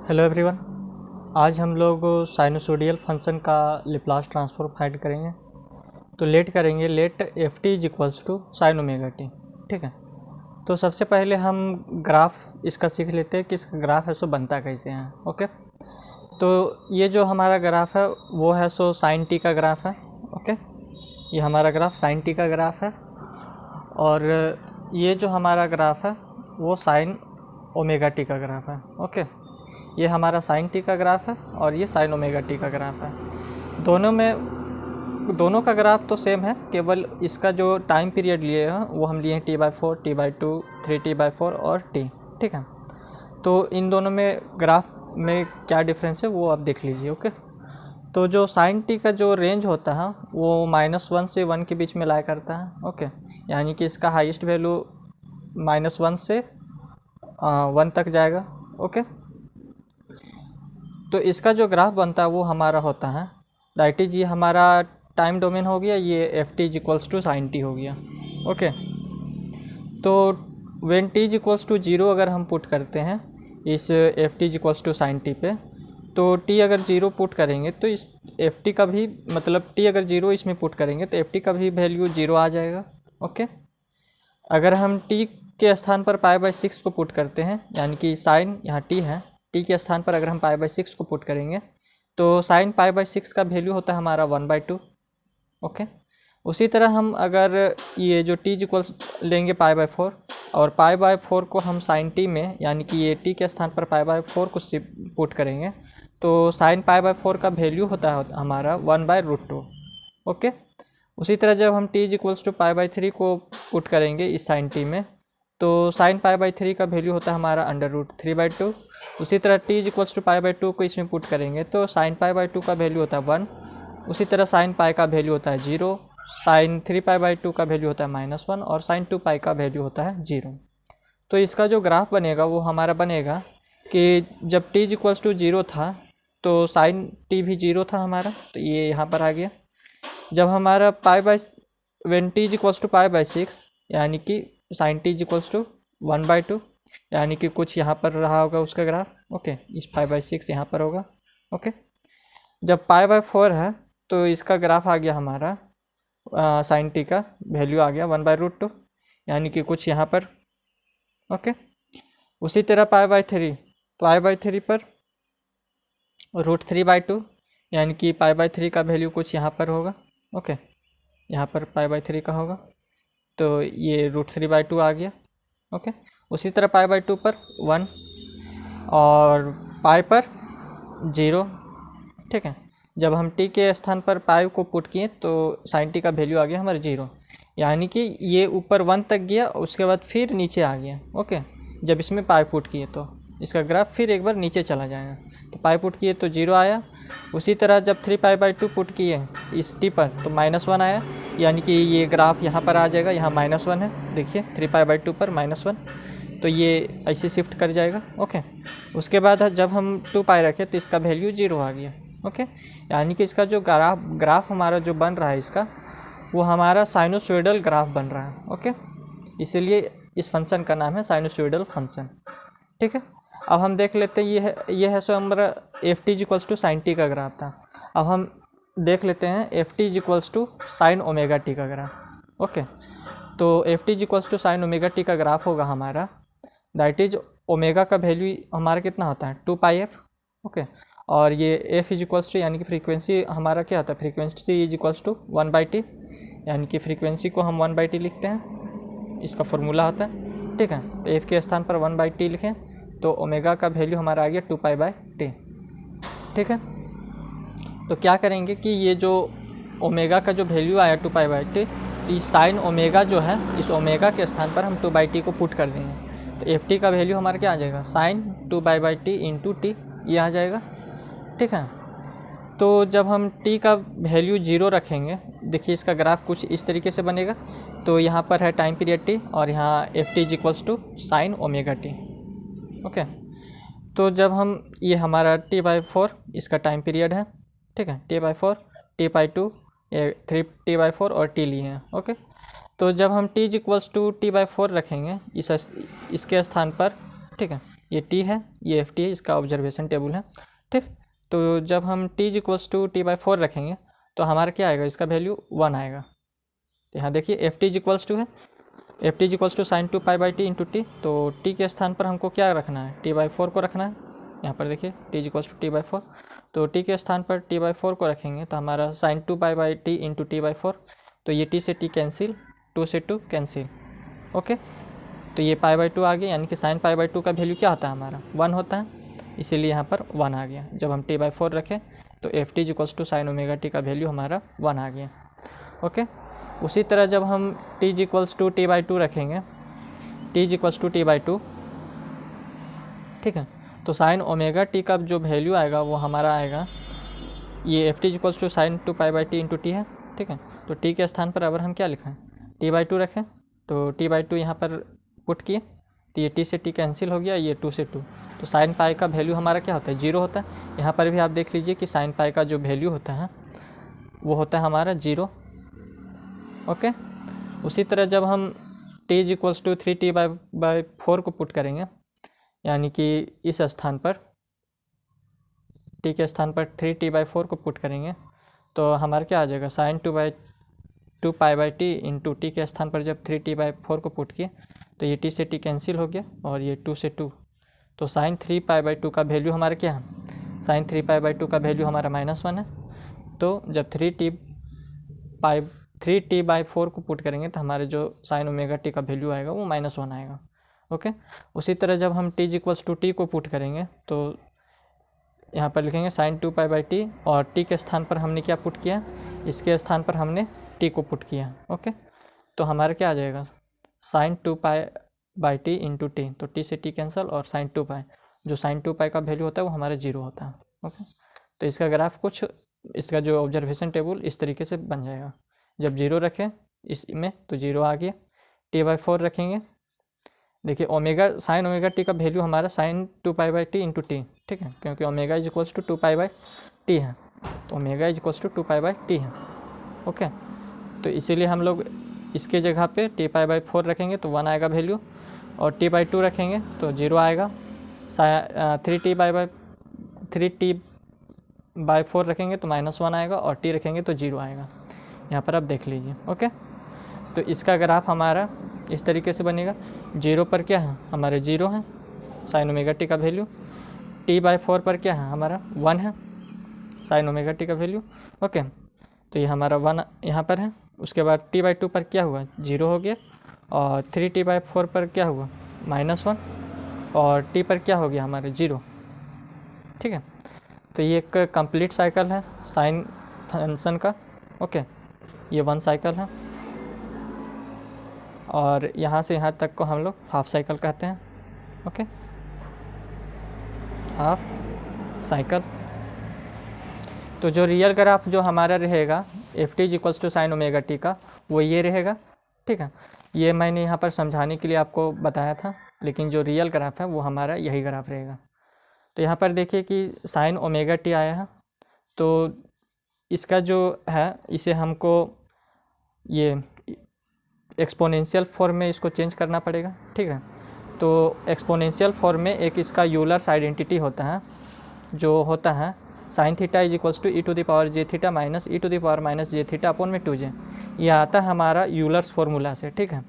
Hello everyone. आज हम लोग साइनसोइडल फंक्शन का लेप्लास ट्रांसफॉर्म फाइंड करेंगे। तो लेट करेंगे, let f t is equals to sine omega t. ठीक है, तो सबसे पहले हम ग्राफ इसका सीख लेते हैं कि इसका ग्राफ है सो बनता कैसे है। ओके, तो ये जो हमारा ग्राफ है वो है सो साइन टी का ग्राफ है। ओके, ये हमारा ग्राफ साइन टी का ग्राफ है और ये जो हमारा ग्राफ है वो साइन ओमेगा टी का ग्राफ है। ओके, ये हमारा साइन टी का ग्राफ है और ये साइन ओमेगा टी का ग्राफ है। दोनों का ग्राफ तो सेम है, केवल इसका जो टाइम पीरियड लिए हैं वो हम लिए हैं t/4, t/2, 3t/4 और t। ठीक है, तो इन दोनों में ग्राफ में क्या डिफरेंस है वो आप देख लीजिए। ओके, तो जो साइन टी का जो रेंज होता है वो -1 से 1 के बीच में लाया करता है। ओके, यानी कि इसका हाईएस्ट वैल्यू -1 से 1 तक जाएगा। ओके, तो इसका जो ग्राफ बनता है वो हमारा होता है दैट इज, ये हमारा टाइम डोमेन हो गया, ये f t is equals to sine t हो गया। ओके, तो when t is equals to 0 अगर हम पुट करते हैं इस f t is equals to sine t पे, तो टी अगर 0 पुट करेंगे तो इस एफ टी का भी मतलब टी अगर 0 इसमें पुट करेंगे तो एफ टी का भी वैल्यू 0 आ जाएगा। ओके, अगर हम टी के स्थान पर π/6 को पुट करते हैं, यानी कि साइन यहाँ टी है, टी के स्थान पर अगर हम π/6 को पुट करेंगे तो साइन π/6 का वैल्यू होता है हमारा 1/2। ओके, उसी तरह हम अगर ये जो टी इक्वल्स लेंगे π/4 और π/4 को हम साइन टी में, यानी कि ये टी के स्थान पर π/4 को पुट करेंगे तो साइन π/4 का वैल्यू होता है हमारा 1/√2। ओके, उसी तरह जब हम टी इक्वल्स टू π/3 को पुट करेंगे इस साइन टी में तो साइन π/3 का वैल्यू होता है हमारा √3/2। उसी तरह टी इक्वल्स टू π/2 को इसमें पुट करेंगे तो साइन π/2 का वैल्यू होता है 1। उसी तरह साइन पाई का वैल्यू होता है 0, साइन 3π/2 का वैल्यू होता है -1 और साइन 2π का वैल्यू होता है 0। तो इसका जो ग्राफ बनेगा वो हमारा बनेगा कि जब टी इक्वल्स टू 0 था तो साइन टी भी 0 था हमारा, तो ये यहाँ पर आ गया। जब हमारा व्हेन टी इक्वल्स टू π/6 यानी कि साइन टी इक्वल्स टू 1/2, यानी कि कुछ यहाँ पर रहा होगा उसका ग्राफ। ओके, इस π/6 यहाँ पर होगा। ओके, जब π/4 है तो इसका ग्राफ आ गया हमारा साइन टी का वैल्यू आ गया 1/√2, यानी कि कुछ यहाँ पर। ओके, उसी तरह π/3 पर √3/2, यानी कि π/3 का वैल्यू कुछ यहाँ पर होगा। ओके, यहाँ पर π/3 का होगा तो ये √3/2 आ गया। ओके, उसी तरह π/2 पर 1 और पाई पर 0। ठीक है, जब हम टी के स्थान पर पाई को पुट किए तो साइन टी का वैल्यू आ गया हमारा 0, यानी कि ये ऊपर 1 तक गया उसके बाद फिर नीचे आ गया। ओके, जब इसमें पाई पुट किए तो इसका ग्राफ फिर एक बार नीचे चला जाएगा, तो पाई पुट किए तो 0 आया। उसी तरह जब 3π/2 पुट किए इस टी पर तो -1 आया, यानी कि ये ग्राफ यहाँ पर आ जाएगा, यहाँ -1 है, देखिए 3π/2 पर -1, तो ये ऐसे शिफ्ट कर जाएगा। ओके, उसके बाद जब हम 2π रखें तो इसका वैल्यू 0 आ गया। ओके, यानी कि इसका जो ग्राफ हमारा जो बन रहा है इसका वो हमारा साइनोसॉइडल ग्राफ बन रहा है। ओके, इसीलिए इस फंक्शन का नाम है साइनोसॉइडल फंक्शन। ठीक है, अब हम देख लेते हैं ये है सो हमारा f t equals to sine t का ग्राफ था। अब हम देख लेते हैं f t equals to sine omega t का ग्राफ। ओके, तो f t equals to sine omega t का ग्राफ होगा हमारा दैट इज ओमेगा का वैल्यू हमारा कितना होता है 2πf। ओके, और ये एफ इज इक्वल्स टू यानी कि फ्रीक्वेंसी हमारा क्या होता है, frequency is equals to 1/t, यानी कि फ्रीक्वेंसी को हम 1/t लिखते हैं, इसका फॉर्मूला होता है। ठीक है, तो एफ के स्थान पर 1/t लिखें तो ओमेगा का वैल्यू हमारा आ गया 2π/t। ठीक है, तो क्या करेंगे कि ये जो ओमेगा का जो वैल्यू आया 2π/t, तो इस साइन ओमेगा जो है इस ओमेगा के स्थान पर हम 2/t को पुट कर देंगे तो एफ टी का वैल्यू हमारा क्या आ जाएगा, साइन 2π/t इंटू टी, ये आ जाएगा। ठीक है, तो जब हम t का वैल्यू 0 रखेंगे, देखिए इसका ग्राफ कुछ इस तरीके से बनेगा। तो यहाँ पर है टाइम पीरियड t और यहाँ f t equals to sine omega t. Okay, तो जब हम ये हमारा t/4 इसका टाइम पीरियड है। ठीक है, t/4, t/2, 3t/4 और t लिए हैं। ओके, तो जब हम t इक्वल्स टू t/4 रखेंगे इसके स्थान पर, ठीक है, ये टी है, ये एफ टी है, इसका ऑब्जर्वेशन टेबल है, ठीक। तो जब हम t is equals to t by 4 रखेंगे तो हमारा क्या आएगा, इसका वैल्यू 1 आएगा। तो यहाँ देखिए f t is equals to है, f t is equals to sine 2 pi by t into t. तो टी के स्थान पर हमको क्या रखना है, टी बाई 4 को रखना है। यहाँ पर देखिए t is equals to t by 4, तो टी के स्थान पर टी बाई 4 को रखेंगे तो हमारा sine 2 pi by t into t by 4। तो ये टी से टी कैंसिल, 2 से 2 कैंसिल, ओके। तो ये पाई बाई 2 आ गया, यानी कि साइन पाई बाई 2 का वैल्यू क्या होता है हमारा, 1 होता है, इसीलिए यहाँ पर 1 आ गया। जब हम टी बाई 4 रखें तो f t is equals to sine omega t का वैल्यू हमारा 1 आ गया, ओके। उसी तरह जब हम t is equals to t by 2 रखेंगे, t is equals to t by 2, ठीक है, तो साइन ओमेगा टी का जो वैल्यू आएगा वो हमारा आएगा, ये f t is equals to sine 2 pi by t into t है, ठीक है। तो टी के स्थान पर अगर हम क्या लिखें, टी बाई 2 रखें, तो टी बाई 2 यहाँ पर पुट किए तो ये टी से टी कैंसिल हो गया, ये 2 से 2। तो साइन पाई का वैल्यू हमारा क्या होता है, 0 होता है। यहाँ पर भी आप देख लीजिए कि साइन पाई का जो वैल्यू होता है वो होता है हमारा 0, ओके। उसी तरह जब हम t is equals to 3t by 4 को पुट करेंगे, यानी कि इस स्थान पर टी के स्थान पर 3t बाई 4 को पुट करेंगे तो हमारा क्या आ जाएगा, sine 2 pi by t into t के स्थान पर जब 3t बाई 4 को पुट किए तो ये टी से टी कैंसिल हो गया और ये 2 से 2। तो साइन 3 पाई बाई 2 का वैल्यू हमारा क्या है, साइन 3 पाई बाई 2 का वैल्यू हमारा -1 है। तो जब 3t बाई 4 को पुट करेंगे तो हमारे जो साइन ओमेगा टी का वैल्यू आएगा वो -1 आएगा, ओके। उसी तरह जब हम t is equals to t को पुट करेंगे तो यहाँ पर लिखेंगे साइन 2 पाई बाई टी, और टी के स्थान पर हमने क्या पुट किया, इसके स्थान पर हमने टी को पुट किया, ओके। तो हमारा क्या आ जाएगा, sine 2 pi by t into t, तो टी से टी कैंसल और साइन 2 पाई, जो साइन 2 पाई का वैल्यू होता है वो हमारा 0 होता है, ओके। तो इसका ग्राफ कुछ, इसका जो ऑब्जर्वेशन टेबल इस तरीके से बन जाएगा। जब 0 रखें इसमें तो 0 आ गया, टी बाई 4 रखेंगे, देखिए ओमेगा साइन ओमेगा टी का वैल्यू हमारा sine 2 pi by t into t, ठीक है, क्योंकि omega is equals to 2 pi by t है, तो omega is equals to 2 pi by t है, ओके। तो इसीलिए हम लोग इसके जगह पे टी पाई बाई 4 रखेंगे तो 1 आएगा वैल्यू, और टी बाई 2 रखेंगे तो 0 आएगा, 3t बाई 4 रखेंगे तो -1 आएगा, और टी रखेंगे तो 0 आएगा। यहाँ पर आप देख लीजिए, ओके। तो इसका ग्राफ हमारा इस तरीके से बनेगा। 0 पर क्या है, हमारे 0 है साइन ओमेगा टी का वैल्यू, टी बाई 4 पर क्या है हमारा 1 है साइन ओमेगा टी का वैल्यू, ओके। तो ये हमारा 1 यहाँ पर है। उसके बाद टी बाई 2 पर क्या हुआ, 0 हो गया, और 3t बाई 4 पर क्या हुआ, -1, और टी पर क्या हो गया हमारे 0, ठीक है। तो ये एक कंप्लीट साइकिल है साइन फंक्शन का, ओके। ये 1 साइकिल है, और यहाँ से यहाँ तक को हम लोग हाफ साइकिल कहते हैं, ओके, हाफ साइकिल। तो जो रियल ग्राफ जो हमारा रहेगा f t is equals to sine omega t का, वो ये रहेगा, ठीक है। ये मैंने यहाँ पर समझाने के लिए आपको बताया था, लेकिन जो रियल ग्राफ है वो हमारा यही ग्राफ रहेगा। तो यहाँ पर देखिए कि साइन ओमेगा टी आया है, तो इसका जो है इसे हमको ये एक्सपोनेंशियल फॉर्म में इसको चेंज करना पड़ेगा, ठीक है। तो एक्सपोनेंशियल फॉर्म में एक इसका यूलर्स आइडेंटिटी होता है, जो होता है sine theta is equals to e to the power j theta minus e to the power minus j theta upon में 2j। ये आता है हमारा यूलर्स फार्मूला से, ठीक है।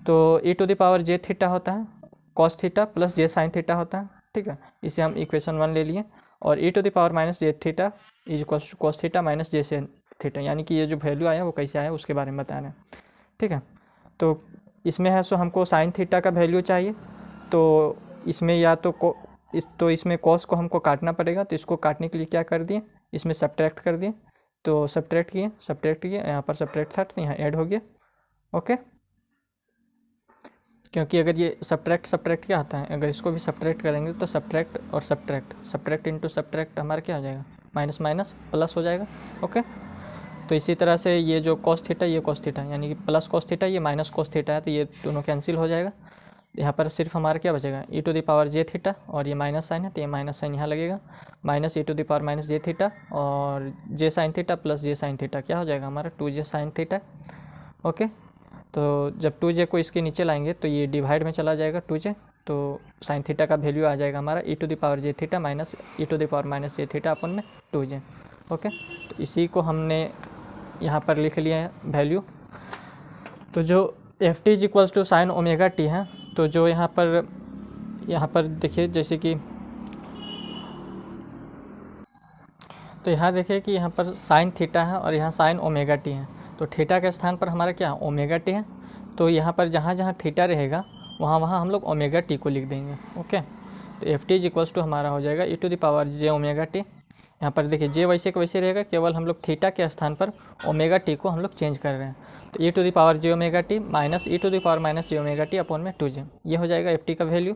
तो e to the power j theta होता है cos theta plus j sine theta होता है, ठीक है। इसे हम इक्वेशन 1 ले लिए, और e to the power minus j theta is equals to cos theta minus j sine theta, यानी कि ये जो वैल्यू आया वो कैसे आया उसके बारे में बता रहे हैं, ठीक है। तो इसमें है सो हमको साइन थीटा का वैल्यू चाहिए, तो इसमें या तो इसमें कॉस को हमको काटना पड़ेगा, तो इसको काटने के लिए क्या कर दिए, इसमें सब्ट्रैक्ट कर दिए, तो सब्ट्रैक्ट किए यहाँ पर सब्ट्रैक्ट था तो यहाँ ऐड हो गया, ओके। क्योंकि अगर ये सब्ट्रैक्ट क्या आता है, अगर इसको भी सब्ट्रैक्ट करेंगे तो सब्ट्रैक्ट इंटू सब्ट्रैक्ट हमारा क्या हो जाएगा, माइनस माइनस प्लस हो जाएगा, ओके। तो इसी तरह से ये जो कॉस थीटा ये कॉस थीटा, यानी कि प्लस कॉस थीटा ये माइनस कॉस थीटा है, तो ये दोनों कैंसिल हो जाएगा। यहाँ पर सिर्फ हमारा क्या बचेगा, e to the power j theta, और ये माइनस साइन है तो ये माइनस साइन यहाँ लगेगा, minus e to the power minus j theta और j sine theta plus j sine theta क्या हो जाएगा हमारा 2j साइन थीटा, ओके। तो जब 2j को इसके नीचे लाएंगे तो ये डिवाइड में चला जाएगा 2j, तो साइन थीटा का वैल्यू आ जाएगा हमारा e to the power j theta minus e to the power minus j theta upon में 2j। ओके, तो इसी को हमने यहाँ पर लिख लिया है वैल्यू। तो जो f t is equals to sine omega t है, तो जो यहाँ पर देखिए जैसे कि तो यहाँ देखिए कि यहाँ पर साइन थीटा है और यहाँ साइन ओमेगा टी है। तो थीटा के स्थान पर हमारा क्या ओमेगा टी है, तो यहाँ पर जहाँ जहाँ थीटा रहेगा वहाँ वहाँ हम लोग ओमेगा टी को लिख देंगे। ओके, तो f t is equals to हमारा हो जाएगा e to the power j omega t. यहाँ पर देखिए जे वैसे का वैसे रहेगा, केवल हम लोग थीटा के स्थान पर ओमेगा टी को हम लोग चेंज कर रहे हैं। तो e to the power j omega t minus e to the power minus j omega t upon में 2j, ये हो जाएगा एफ टी का वैल्यू।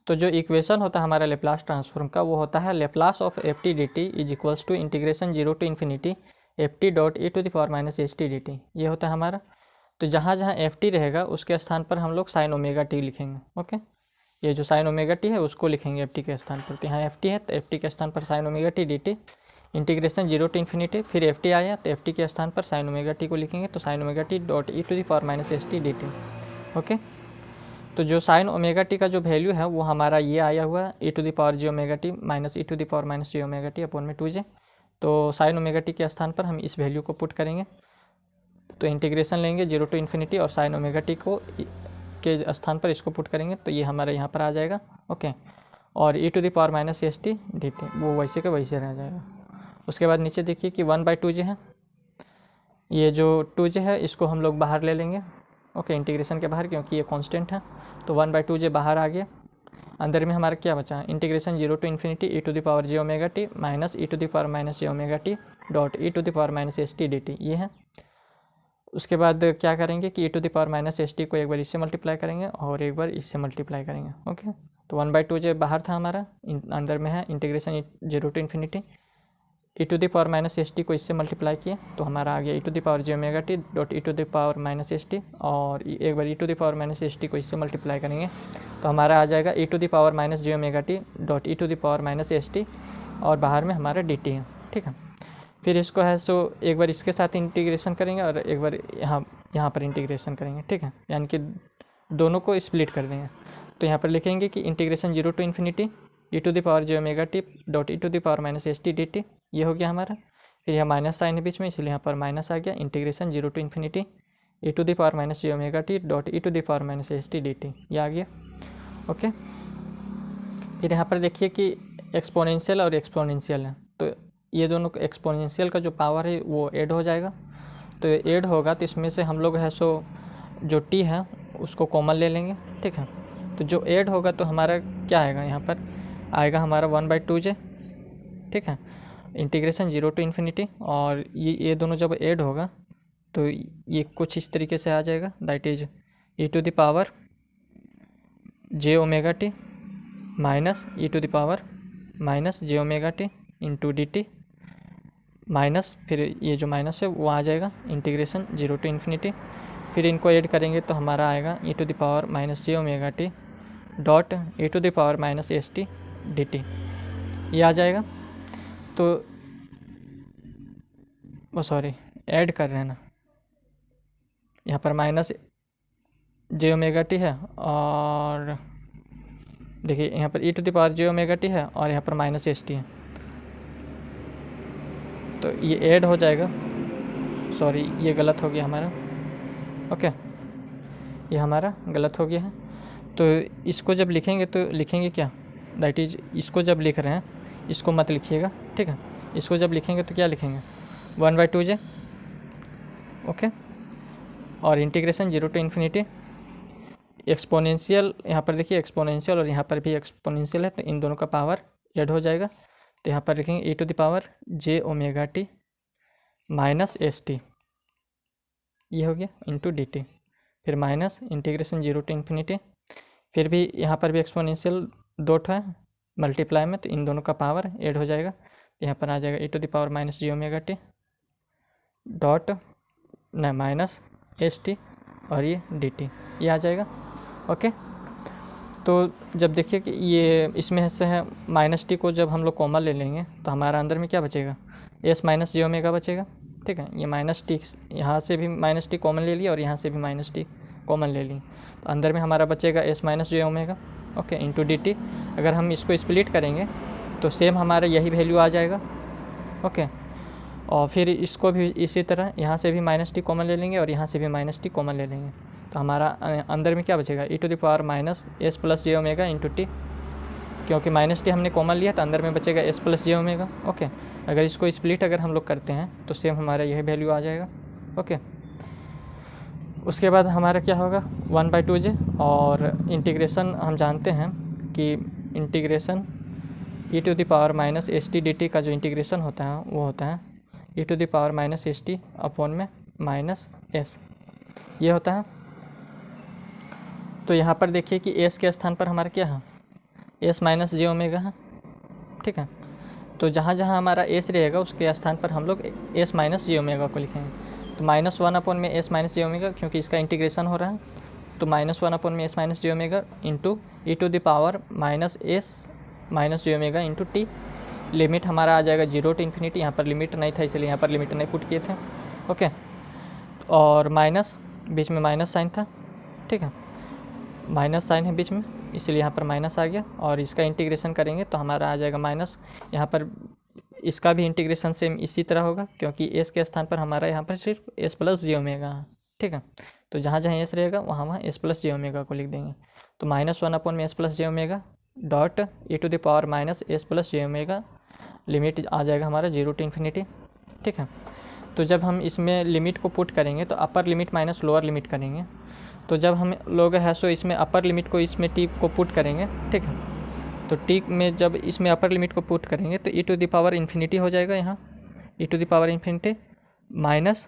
तो जो इक्वेशन होता है हमारा लेप्लास ट्रांसफॉर्म का, वो होता है Laplace of f t d t is equals to integration 0 to infinity f t dot e to the power minus h t d t, ये होता है हमारा। तो जहाँ जहाँ एफ टी रहेगा उसके स्थान पर हम लोग साइन ओमेगा टी लिखेंगे। ओके, ये जो साइन ओमेगा टी है उसको लिखेंगे एफ टी के स्थान पर। तो यहाँ एफ टी है तो एफ टी के स्थान पर sine omega t d t, integration 0 to infinity, फिर एफ टी आया तो एफ टी के स्थान पर साइन ओमेगा टी को लिखेंगे, तो sine omega t dot e to the power minus h t d t. Okay, तो जो साइन ओमेगा टी का जो वैल्यू है वो हमारा ये आया हुआ है e to the power j omega t minus e to the power minus j omega t upon में 2j। तो साइन ओमेगा टी के स्थान पर हम इस वैल्यू को पुट करेंगे, तो इंटीग्रेशन लेंगे 0 टू इन्फिनिटी और साइन ओमेगा टी को के स्थान पर इसको पुट करेंगे, तो ये हमारा यहाँ पर आ जाएगा। ओके, और e to the power minus h t d t वो वैसे का वैसे रह जाएगा। उसके बाद नीचे देखिए कि 1/2j है, ये जो 2j है इसको हम लोग बाहर ले लेंगे। ओके, इंटीग्रेशन के बाहर, क्योंकि ये कांस्टेंट है, तो 1/2j बाहर आ गया। अंदर में हमारा क्या बचा, integration 0 to infinity e to the power j omega t minus e to the power minus j omega t dot e to the power minus h t d t, ये है। उसके बाद क्या करेंगे कि e to the power minus h t को एक बार इससे मल्टीप्लाई करेंगे और एक बार इससे मल्टीप्लाई करेंगे। ओके, तो 1/2j बाहर था हमारा, अंदर में है integration 0 to infinity e to the power minus h t को इससे मल्टीप्लाई किए, तो हमारा आ गया e to the power j omega t dot e to the power minus h t, और एक बार e to the power minus h t को इससे मल्टीप्लाई करेंगे तो हमारा आ जाएगा e to the power minus j omega t dot e to the power minus h t, और बाहर में हमारा डी टी है। ठीक है, फिर इसको है सो एक बार इसके साथ इंटीग्रेशन करेंगे और एक बार यहाँ पर इंटीग्रेशन करेंगे। ठीक है, यानी कि दोनों को स्प्लिट कर देंगे। तो यहाँ पर लिखेंगे कि integration 0 to infinity e to the power j omega t dot e to the power minus h t d t, ये हो गया हमारा। फिर यहाँ माइनस साइन है बीच में, इसलिए यहाँ पर माइनस आ गया। Integration 0 to infinity e to the power minus j omega t dot e to the power minus h t d t, ये आ गया। ओके, फिर यहाँ पर देखिए कि एक्सपोनेंशियल और एक्सपोनेंशियल है, तो ये दोनों एक्सपोनेंशियल का जो पावर है वो ऐड हो जाएगा। तो ऐड होगा तो इसमें से हम लोग है सो जो टी है उसको कॉमन ले लेंगे। ठीक है, तो जो ऐड होगा तो हमारा क्या आएगा, यहाँ पर आएगा हमारा 1/2j। ठीक है, इंटीग्रेशन 0 टू इन्फिनिटी, और ये दोनों जब ऐड होगा तो ये कुछ इस तरीके से आ जाएगा, that is e to the power j omega t minus e to the power minus j omega t into d t minus, फिर ये जो माइनस है वो आ जाएगा इंटीग्रेशन 0 टू इन्फिनिटी, फिर इनको ऐड करेंगे तो हमारा आएगा e to the power minus j omega t dot e to the power minus h t d t, ये आ जाएगा। तो वो सॉरी ऐड कर रहे हैं ना, यहाँ पर माइनस जे ओमेगा टी है और देखिए यहाँ पर e to the power j omega t है और यहाँ पर माइनस एच टी है, तो ये ऐड हो जाएगा। सॉरी ये गलत हो गया हमारा। ओके, ये हमारा गलत हो गया है। तो इसको जब लिखेंगे तो लिखेंगे क्या, दैट इज इसको जब लिख रहे हैं इसको मत लिखिएगा। ठीक है, इसको जब लिखेंगे तो क्या लिखेंगे 1/2j। ओके, और इंटीग्रेशन 0 टू इन्फिनिटी एक्सपोनेंशियल, यहाँ पर देखिए एक्सपोनेंशियल और यहाँ पर भी एक्सपोनेंशियल है, तो इन दोनों का पावर ऐड हो जाएगा। तो यहाँ पर लिखेंगे e to the power j omega t minus s t, ये हो गया इंटू डी टी, फिर माइनस इंटीग्रेशन 0 टू इन्फिनिटी, फिर भी यहाँ पर भी एक्सपोनेंशियल दो ठो है मल्टीप्लाई में, तो इन दोनों का पावर ऐड हो जाएगा। तो यहाँ पर आ जाएगा e to the power minus j omega t dot न माइनस एस टी और ये डी टी, ये आ जाएगा। ओके, तो जब देखिए कि ये इसमें से है माइनस टी को जब हम लोग कॉमन ले लेंगे तो हमारा अंदर में क्या बचेगा, एस माइनस जे ओमेगा बचेगा। ठीक है, ये माइनस टी यहाँ से भी माइनस टी कॉमन ले लिया और यहाँ से भी माइनस टी कॉमन ले ली, तो अंदर में हमारा बचेगा s minus j omega. Okay, into d t. अगर हम इसको स्प्लिट करेंगे तो सेम हमारा यही वैल्यू आ जाएगा। ओके, और फिर इसको भी इसी तरह यहाँ से भी माइनस टी कॉमन ले लेंगे और यहाँ से भी माइनस टी कॉमन ले लेंगे, तो हमारा अंदर में क्या बचेगा, e to the power minus s plus j omega into t, क्योंकि माइनस टी हमने कॉमन लिया तो अंदर में बचेगा s plus j omega. Okay, अगर इसको स्प्लिट अगर हम लोग करते हैं तो सेम हमारा यही वैल्यू आ जाएगा। ओके, उसके बाद हमारा क्या होगा 1/2j, और इंटीग्रेशन हम जानते हैं कि integration e to the power minus s t d t का जो इंटीग्रेशन होता है वो होता है e to the power minus s t upon में माइनस एस, ये होता है। तो यहाँ पर देखिए कि एस के स्थान पर हमारा क्या है, एस माइनस जे ओमेगा है। ठीक है, तो जहाँ जहाँ हमारा एस रहेगा उसके स्थान पर हम लोग एस माइनस जे ओमेगा को लिखेंगे। तो -1 अपॉन में एस माइनस जे ओमेगा, क्योंकि इसका इंटीग्रेशन हो रहा है, तो -1 अपॉन में s minus j omega into e to the power minus s minus j omega into t. Limit हमारा आ जाएगा 0 to इन्फिनिटी, यहाँ पर लिमिट नहीं था इसलिए यहाँ पर लिमिट नहीं पुट किए थे। ओके, और माइनस बीच में माइनस साइन था। ठीक है, माइनस साइन है बीच में इसलिए यहाँ पर माइनस आ गया, और इसका इंटीग्रेशन करेंगे तो हमारा आ जाएगा माइनस। यहाँ पर इसका भी इंटीग्रेशन सेम इसी तरह होगा, क्योंकि एस के स्थान पर हमारा यहाँ पर सिर्फ एस प्लस जे ओमेगा है। ठीक है, तो जहाँ जहाँ एस रहेगा वहाँ वहाँ एस प्लस जे ओमेगा को लिख देंगे। तो -1 अपॉन में s plus j omega dot e to the power minus s plus j omega, limit आ जाएगा हमारा 0 to इन्फिनिटी। ठीक है, तो जब हम इसमें लिमिट को पुट करेंगे तो upper limit minus lower limit करेंगे। तो जब हम लोग है सो इसमें अपर लिमिट को इसमें टी को पुट करेंगे। ठीक है, तो टी में जब इसमें अपर लिमिट को पुट करेंगे तो e to the power infinity हो जाएगा, यहाँ e to the power infinity minus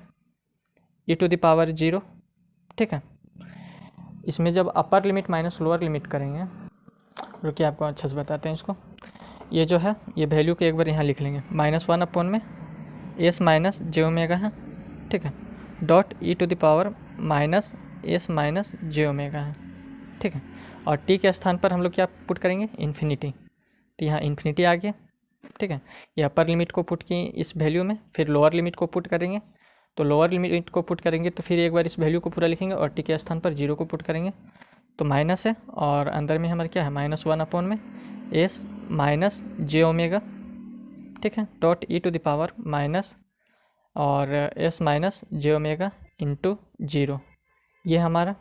e to the power 0। ठीक है, इसमें जब upper limit minus lower limit करेंगे, रुकिए आपको अच्छा से बताते हैं इसको। ये जो है ये वैल्यू को एक बार यहाँ लिख लेंगे, -1 अपॉन में एस माइनस जे ओमेगा है। ठीक है, dot e to the power minus s minus j omega है। ठीक है, और टी के स्थान पर हम लोग क्या पुट करेंगे, इन्फिनिटी, तो यहाँ इन्फिनिटी आ गया। ठीक है, ये अपर लिमिट को पुट किए इस वैल्यू में, फिर लोअर लिमिट को पुट करेंगे, तो लोअर लिमिट को पुट करेंगे तो फिर एक बार इस वैल्यू को पूरा लिखेंगे और टी के स्थान पर 0 को पुट करेंगे, तो माइनस है, और अंदर में हमारा क्या है -1 अपॉन में एस माइनस जे ओमेगा। ठीक है, dot e to the power minus और s minus j omega into 0, ये हमारा।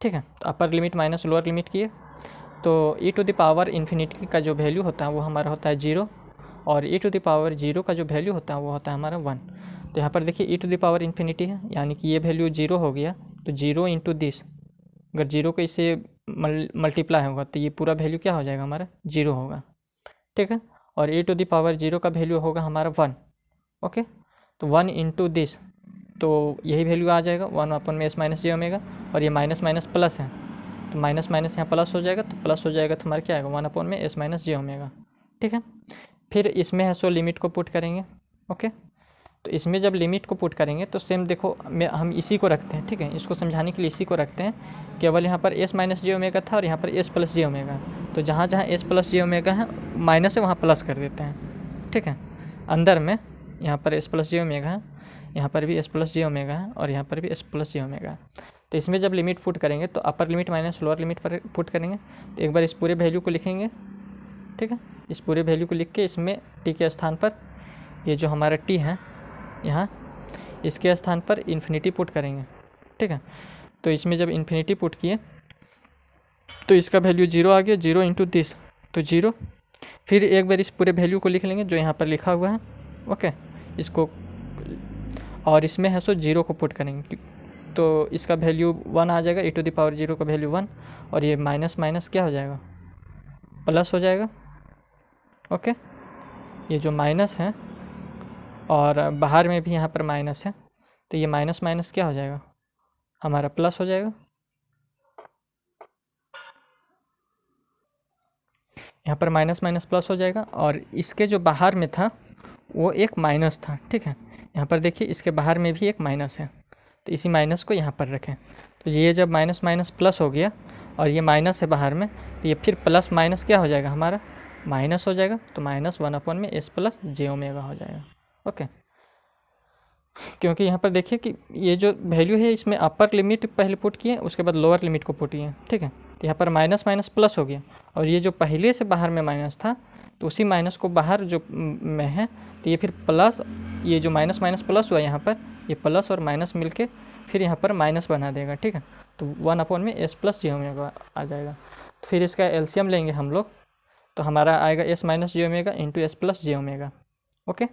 ठीक है, तो upper limit minus lower limit किए, तो e to the power infinity का जो वैल्यू होता है वो हमारा होता है 0, और ई टू द पावर 0 का जो वैल्यू होता है वो होता है हमारा 1। तो यहाँ पर देखिए ई टू द पावर इन्फिनिटी है, यानी कि ये वैल्यू 0 हो गया, तो 0 इंटू दिस, अगर 0 को इससे मल्टीप्लाई होगा तो ये पूरा वैल्यू क्या हो जाएगा हमारा 0 होगा। ठीक है, और ई टू द पावर 0 का वैल्यू होगा हमारा 1। ओके, तो 1 इंटू दिस, तो यही वैल्यू आ जाएगा 1 अपॉन में एस माइनस जे ओमेगा, और ये माइनस माइनस प्लस है, तो माइनस माइनस यहाँ प्लस हो जाएगा, तो प्लस हो जाएगा तो हमारा क्या आएगा 1 अपॉन में एस माइनस जे ओमेगा। ठीक है, फिर इसमें है सो लिमिट को पुट करेंगे। ओके, तो इसमें जब लिमिट को पुट करेंगे तो सेम देखो हम इसी को रखते हैं। ठीक है, इसको समझाने के लिए इसी को रखते हैं, केवल यहाँ पर एस माइनस जे ओमेगा था और यहाँ पर एस प्लस जे ओमेगा, तो जहाँ जहाँ एस प्लस जे ओमेगा है माइनस है वहाँ प्लस कर देते हैं। ठीक है, अंदर में यहाँ पर एस प्लस जे ओमेगा है, यहाँ पर भी एस प्लस जे ओमेगा है, और यहाँ पर भी एस प्लस जे ओमेगा है। तो इसमें जब लिमिट पुट करेंगे तो upper limit minus lower limit पर पुट करेंगे, तो एक बार इस पूरे वैल्यू को लिखेंगे। ठीक है, इस पूरे वैल्यू को लिख के इसमें टी के स्थान पर ये जो हमारा टी है यहाँ, इसके स्थान पर इन्फिनिटी पुट करेंगे। ठीक है, तो इसमें जब इन्फिनिटी पुट किए तो इसका वैल्यू 0 आ गया, 0 इंटू दिस, तो 0। फिर एक बार इस पूरे वैल्यू को लिख लेंगे जो यहाँ पर लिखा हुआ है। ओके, इसको, और इसमें है सो 0 को पुट करेंगे, तो इसका वैल्यू 1 आ जाएगा, ई टू द पावर 0 का वैल्यू 1, और ये माइनस माइनस क्या हो जाएगा, प्लस हो जाएगा। ओके, ये जो माइनस है और बाहर में भी यहाँ पर माइनस है, तो ये माइनस माइनस क्या हो जाएगा हमारा प्लस हो जाएगा। यहाँ पर माइनस माइनस प्लस हो जाएगा, और इसके जो बाहर में था वो एक माइनस था। ठीक है, यहाँ पर देखिए इसके बाहर में भी एक माइनस है, तो इसी माइनस को यहाँ पर रखें, तो ये जब माइनस माइनस प्लस हो गया और ये माइनस है बाहर में, तो ये फिर प्लस माइनस क्या हो जाएगा हमारा माइनस हो जाएगा, तो -1 अपॉन में एस प्लस जे ओमेगा हो जाएगा। ओके, क्योंकि यहाँ पर देखिए कि ये जो वैल्यू है इसमें अपर लिमिट पहले पुट किए, उसके बाद लोअर लिमिट को पुट किए। ठीक है, तो यहाँ पर माइनस माइनस प्लस हो गया, और ये जो पहले से बाहर में माइनस था तो उसी माइनस को बाहर जो में है तो ये फिर प्लस, ये जो माइनस माइनस प्लस हुआ यहाँ पर, ये प्लस और माइनस मिलके फिर यहाँ पर माइनस बना देगा, ठीक है। तो 1 में एस प्लस जे ओमेगा आ जाएगा। तो फिर इसका एलसीएम लेंगे हम लोग, तो हमारा आएगा S minus j omega into S plus j omega. Okay,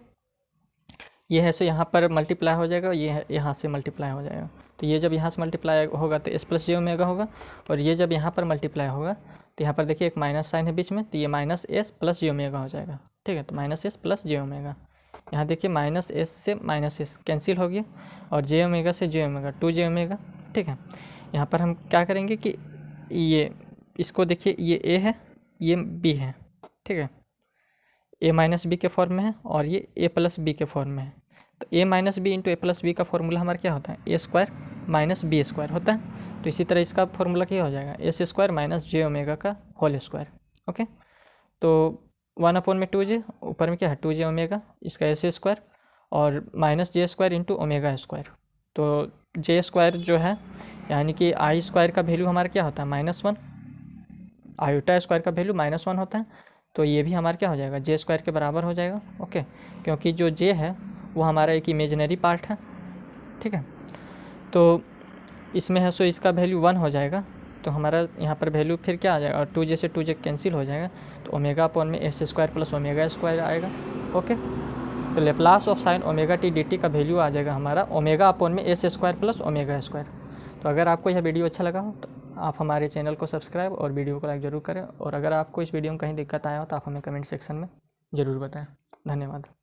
ये है सो यहाँ पर मल्टीप्लाई हो जाएगा, ये है यहाँ से मल्टीप्लाई हो जाएगा। तो ये जब यहाँ से मल्टीप्लाई होगा तो एस प्लस जे ओमेगा होगा, और ये जब यहाँ पर मल्टीप्लाई होगा तो यहाँ पर देखिए एक माइनस साइन है बीच में, तो ये minus s plus j omega हो जाएगा, ठीक है। तो minus s plus j omega, यहाँ देखिए माइनस एस से माइनस एस कैंसिल हो गया, और जे ओमेगा से जे ओमेगा 2 जे ओमेगा, ठीक है। यहाँ पर हम क्या करेंगे कि ये इसको देखिए, ये ए है, ये बी है, ठीक है। ए माइनस बी के फॉर्म में है और ये ए प्लस बी के फॉर्म में है। तो ए माइनस बी इंटू ए प्लस बी का फॉर्मूला हमारा क्या होता है, ए स्क्वायर माइनस बी स्क्वायर होता है। तो इसी तरह इसका फॉर्मूला क्या हो जाएगा, S square minus j omega का होल स्क्वायर। ओके, तो 1/2j, ऊपर में क्या है 2j ओमेगा, इसका एस स्क्वायर, और minus J square into omega square. तो जे स्क्वायर जो है यानी कि आई स्क्वायर का वैल्यू हमारा क्या होता है -1, आयोटा स्क्वायर का वैल्यू -1 होता है। तो ये भी हमारा क्या हो जाएगा, जे स्क्वायर के बराबर हो जाएगा। ओके, क्योंकि जो जे है वो हमारा एक इमेजिनरी पार्ट है, ठीक है। तो इसमें है सो इसका वैल्यू 1 हो जाएगा, तो हमारा यहाँ पर वैल्यू फिर क्या आ जाएगा, और 2j से 2j कैंसिल हो जाएगा, तो ओमेगा अपॉन में S square plus omega square आएगा। ओके, तो Laplace of sine omega t d t का वैल्यू आ जाएगा हमारा ओमेगा अपॉन में S square plus omega square. तो अगर आपको यह वीडियो अच्छा लगा हो तो आप हमारे चैनल को सब्सक्राइब और वीडियो को लाइक ज़रूर करें, और अगर आपको इस वीडियो में कहीं दिक्कत आया हो तो आप हमें कमेंट सेक्शन में ज़रूर बताएं। धन्यवाद।